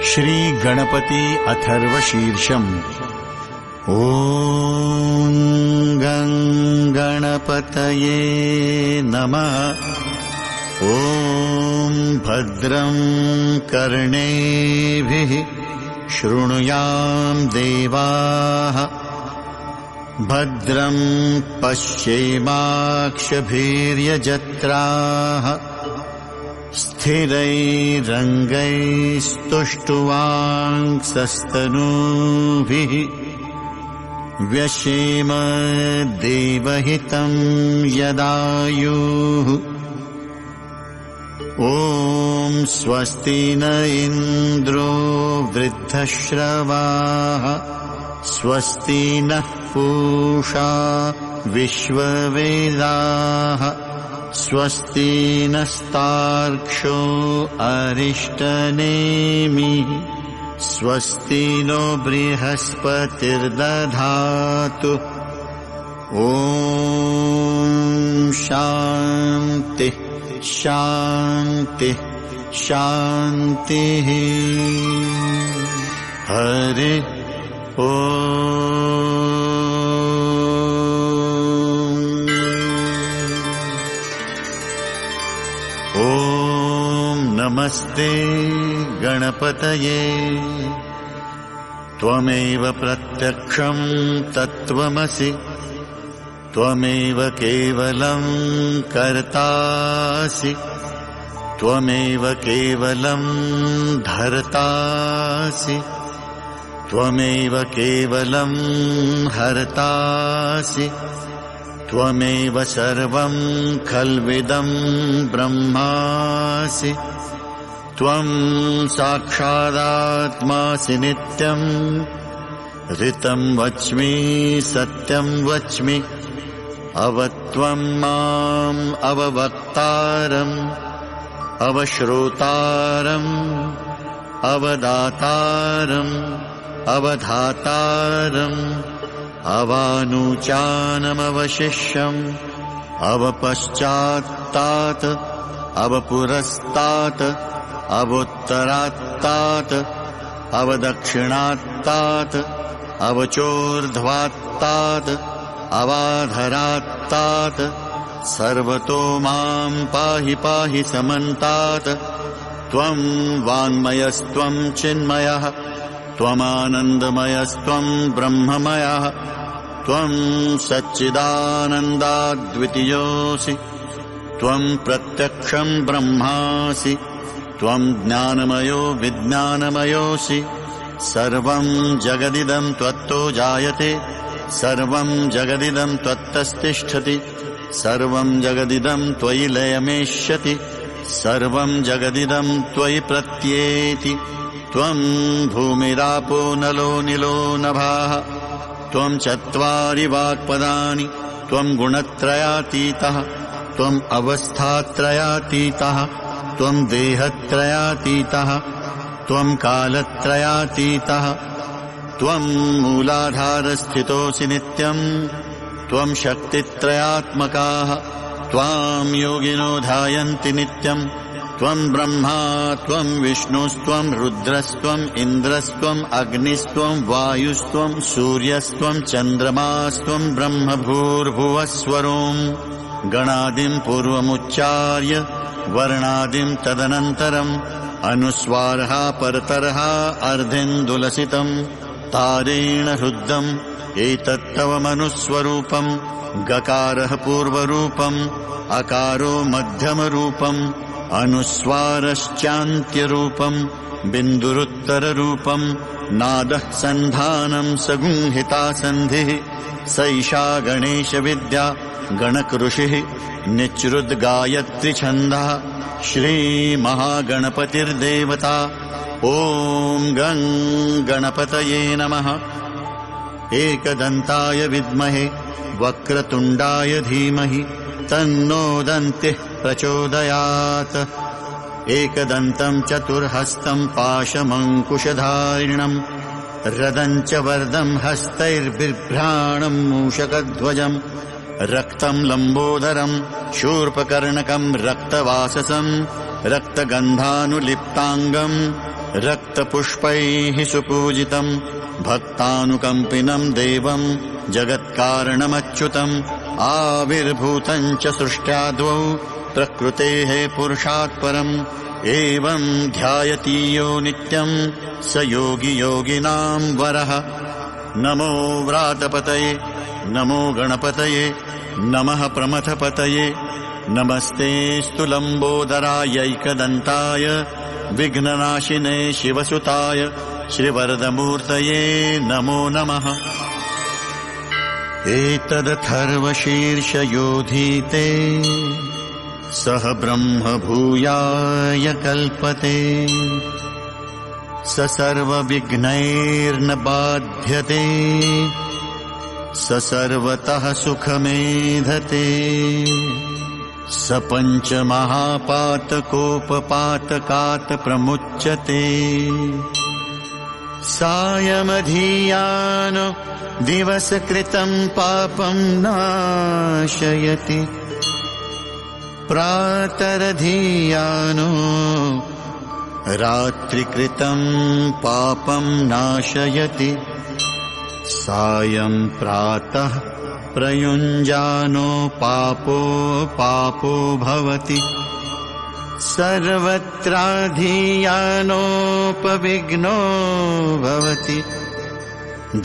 श्री गणपति अथर्वशीर्षम्। ॐ गं गणपतये नमः। ॐ भद्रं कर्णेभिः शृणुयाम देवाः। भद्रं पश्येमाक्षभिर्यजत्राः। स्थिरैरङ्गैस्तुष्टुवांसस्तनूभिः व्यशेम देवहितं यदायुः। ॐ स्वस्ति न इन्द्रो वृद्धश्रवाः। स्वस्ति नः पूषा विश्ववेदाः। स्वस्ति नस्तार्क्ष्यो अरिष्टनेमिः। स्वस्ति नो बृहस्पतिर्दधातु। ॐ शान्तिः शान्तिः शान्तिः। हरि ॐ नमस्ते गणपतये। त्वमेव प्रत्यक्षं तत्त्वमसि। त्वमेव केवलं कर्तासि। त्वमेव केवलं धर्तासि। त्वमेव केवलं हर्तासि। त्वमेव सर्वं खल्विदं ब्रह्मासि। त्वं साक्षादात्मासि नित्यं। ऋतं वच्मि सत्यं वच्मि। अवत्वं माम् अववक्तारम् अवश्रोतारम् अवदातारम् अवधातारम् अवानुचानमवशिष्यम् अवपश्चात्तात् अवपुरस्तात् अवोत्तरात्तात् अवदक्षिणात्तात् अवचोर्ध्वात्तात् अवाधरात्तात् सर्वतो मां पाहि पाहि समन्तात्। त्वं वाङ्मयस्त्वं चिन्मयः। त्वमानन्दमयस्त्वं ब्रह्ममयः। त्वं सच्चिदानन्दाद्वितीयोऽसि। त्वं प्रत्यक्षं ब्रह्मासि। त्वं ज्ञानमयो विज्ञानमयोऽसि। सर्वं जगदिदं त्वत्तो जायते। सर्वं जगदिदं त्वत्तस्तिष्ठति। सर्वं जगदिदं त्वयि लयमेष्यति। सर्वं जगदिदं त्वयि प्रत्येति। त्वं भूमिरापो नलो निलो नभाः। त्वं चत्वारि वाक्पदानि। त्वं गुणत्रयातीतः। त्वं अवस्थात्रयातीतः। त्वं देहत्रयातीतः। त्वं कालत्रयातीतः। त्वं मूलाधारस्थितोऽसि नित्यं। त्वं शक्तित्रयात्मकाः। त्वां योगिनो ध्यायन्ति नित्यं। त्वं ब्रह्मा त्वं विष्णुस्त्वं रुद्रस्त्वं इन्द्रस्त्वं अग्निस्त्वं वायुस्त्वं सूर्यस्त्वं चन्द्रमास्त्वं ब्रह्म भूर्भुवस्वरों। गणादिं पूर्वमुच्चार्य वर्णादिं तदनन्तरम् अनुस्वारः परतरः अर्धेन्दुलसितम् तारेण हृद्यम् एतत्तव मनुस्वरूपम्। गकारः पूर्वरूपम् अकारो मध्यमरूपम् अनुस्वारश्चान्त्यरूपम् बिन्दुरुत्तररूपम् नादः सन्धानम् सगुंहिता सन्धिः। सैषा गणेशविद्या गणकऋषिः निच्रुद्गायत्रीछन्दः श्रीमहागणपतिर्देवता। ॐ गं गणपतये नमः। एकदन्ताय विद्महे वक्रतुण्डाय धीमहि तन्नो दन्तिः प्रचोदयात्। एकदन्तं चतुर्हस्तं पाशमङ्कुशधारिणं रदं च वर्दं हस्तैर्बिभ्राणं मूषकध्वजं रक्तं लम्बोदरं शूर्पकर्णकं रक्तवाससं रक्तगन्धानुलिप्ताङ्गं रक्तपुष्पैः सुपूजितम् भक्तानुकम्पिनम् देवम् जगत्कारणमच्युतम् आविर्भूतम् च सृष्ट्याद्वौ प्रकृतेः पुरुषात् परम् एवम् ध्यायति यो नित्यम् स योगी योगिनाम् वरः। नमो व्रातपतये नमो गणपतये नमः प्रमथपतये नमस्तेऽस्तु लम्बोदरायैकदन्ताय विघ्ननाशिने शिवसुताय श्रीवरदमूर्तये नमो नमः। एतदथर्वशीर्षयोधीते सह ब्रह्म भूयाय कल्पते स सर्वविघ्नैर्न बाध्यते स सर्वतः सुखमेधते स पञ्चमहापातकोपपातकात् प्रमुच्यते सायमधीयानो दिवसकृतं पापं नाशयति प्रातरधीयानो रात्रिकृतं पापं नाशयति सायं प्रातः प्रयुञ्जानो पापो भवति सर्वत्राधीयानोपविघ्नो भवति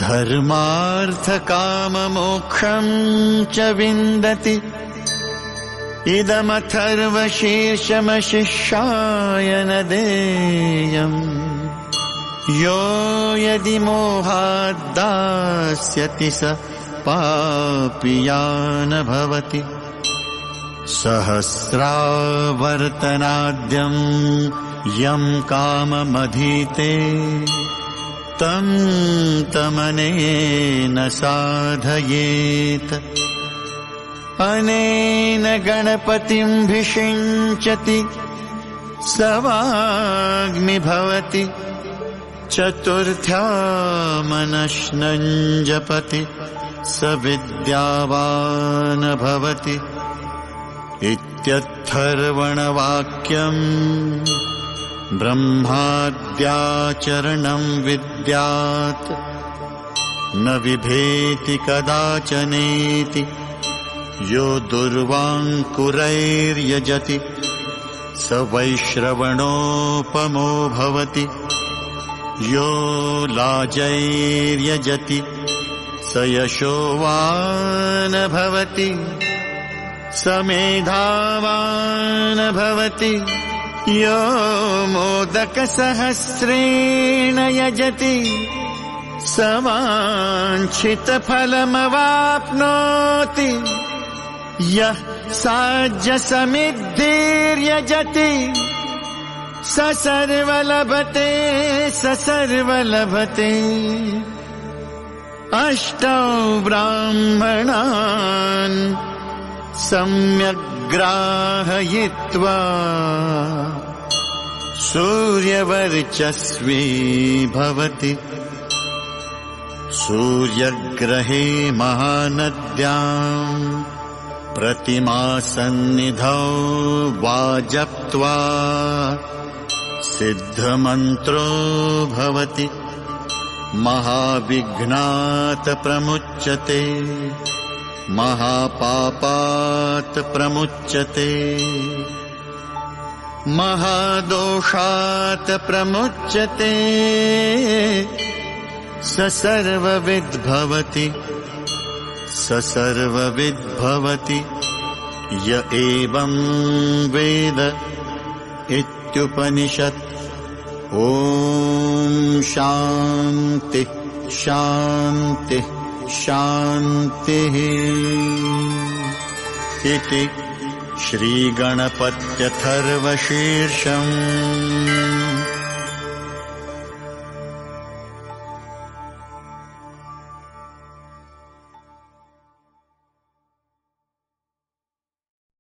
धर्मार्थकाममोक्षं च विन्दति इदमथर्वशीर्षमशिष्याय न देयम् यो यदि मोहाद्दास्यति स पापीयान भवति सहस्रावर्तनाद्यं यं काममधीते तं तमनेन साधयेत् अनेन गणपतिं भिषिञ्चति स वाग्मि भवति चतुर्थ्यामनश्नं जपति स विद्यावान् भवति इत्यथर्वणवाक्यम् ब्रह्माद्याचरणं विद्यात् न बिभेति कदाचनेति यो दुर्वाङ्कुरैर्यजति स वैश्रवणोपमो भवति यो लाजैर्यजति स यशोवान् भवति स मेधावान् भवति यो मोदकसहस्रेण यजति स वाञ्छितफलमवाप्नोति यः साज्यसमिद्धिर्यजति स सर्वलभते स सर्वलभते अष्टौ ब्राह्मणान् सम्यग्ग्राहयित्वा सूर्यवर्चस्वी भवति सूर्यग्रहे महानद्याम् प्रतिमासन्निधौ वा जप्त्वा सिद्धमन्त्रो भवति महाविघ्नात् प्रमुच्यते महापापात् प्रमुच्यते महादोषात् प्रमुच्यते स सर्वविद् भवति य एवं वेद इत्युपनिषत्। ॐ शान्तिः शान्तिः शान्तिः इति श्रीगणपत्यथर्वशीर्षम्